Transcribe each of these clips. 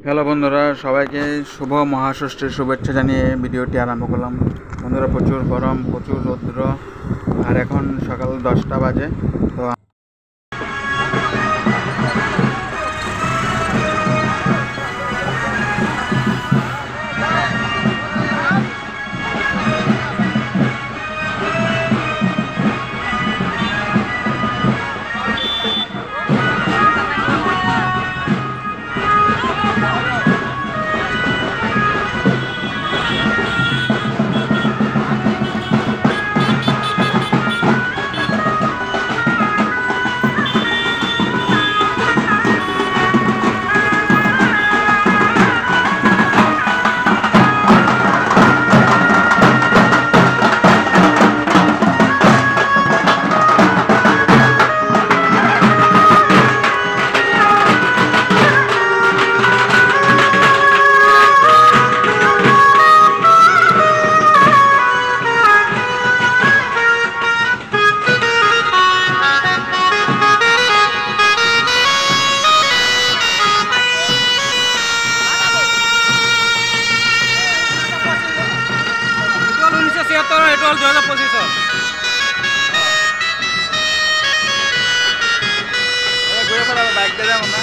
Hello বন্ধুরা, সবাইকে শুভ মহাষষ্ঠীর শুভেচ্ছা জানিয়ে ভিডিওটি আরম্ভ করলাম। বন্ধুরা, প্রচুর গরম, প্রচুর রৌদ্র, আর এখন সকাল 10টা বাজে। তো এটা হল 2025 ঘুরে ফেরাবো, বাইক দিয়ে যাবো না।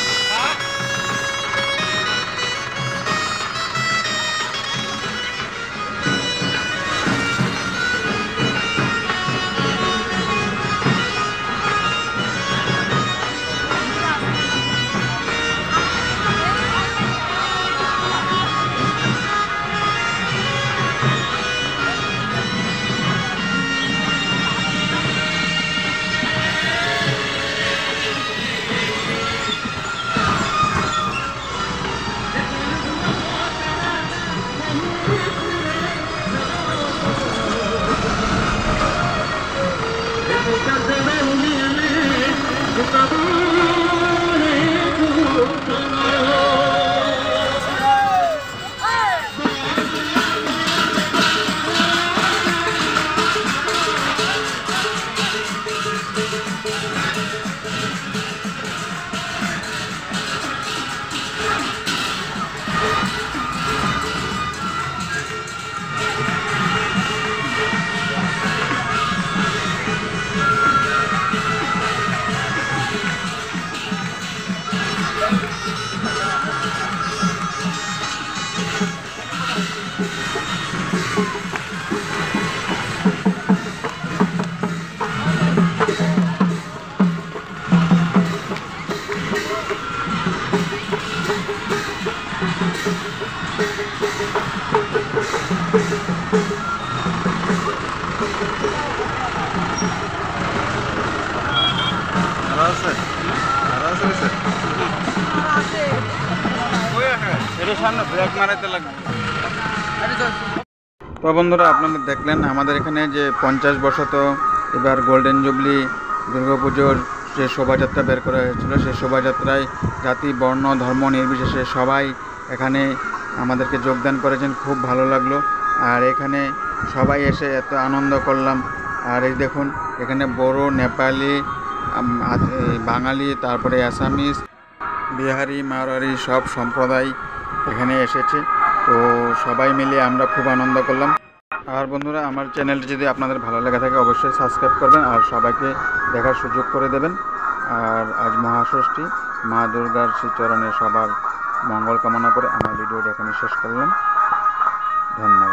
সামনে ব্রেক মারাইতে লাগবে। তো বন্ধুরা, আপনারা দেখলেন আমাদের এখানে যে 50 বর্ষত এবার গোল্ডেন জুবলি দুর্গাপুজোর যে শোভাযাত্রা বের করা হয়েছিল, সেই শোভাযাত্রায় জাতি, বর্ণ, ধর্ম নির্বিশেষে সবাই এখানে আমাদেরকে যোগদান করেছেন। খুব ভালো লাগলো। আর এখানে সবাই এসে এত আনন্দ করলাম। আর এই দেখুন, এখানে বড়ো, নেপালি, বাঙালি, তারপরে আসামিস, বিহারি, মারোয়ারি সব সম্প্রদায় এখানে এসেছে। তো সবাই মিলে আমরা খুব আনন্দ করলাম। আর বন্ধুরা, আমার চ্যানেলটি যদি আপনাদের ভালো লেগে থাকে অবশ্যই সাবস্ক্রাইব করবেন আর সবাইকে দেখার সুযোগ করে দেবেন। আর আজ মহাষষ্ঠী, মা দুর্গার শ্রীচরণে সবার মঙ্গল কামনা করে আমার ভিডিওটি এখানে শেষ করলাম। ধন্যবাদ।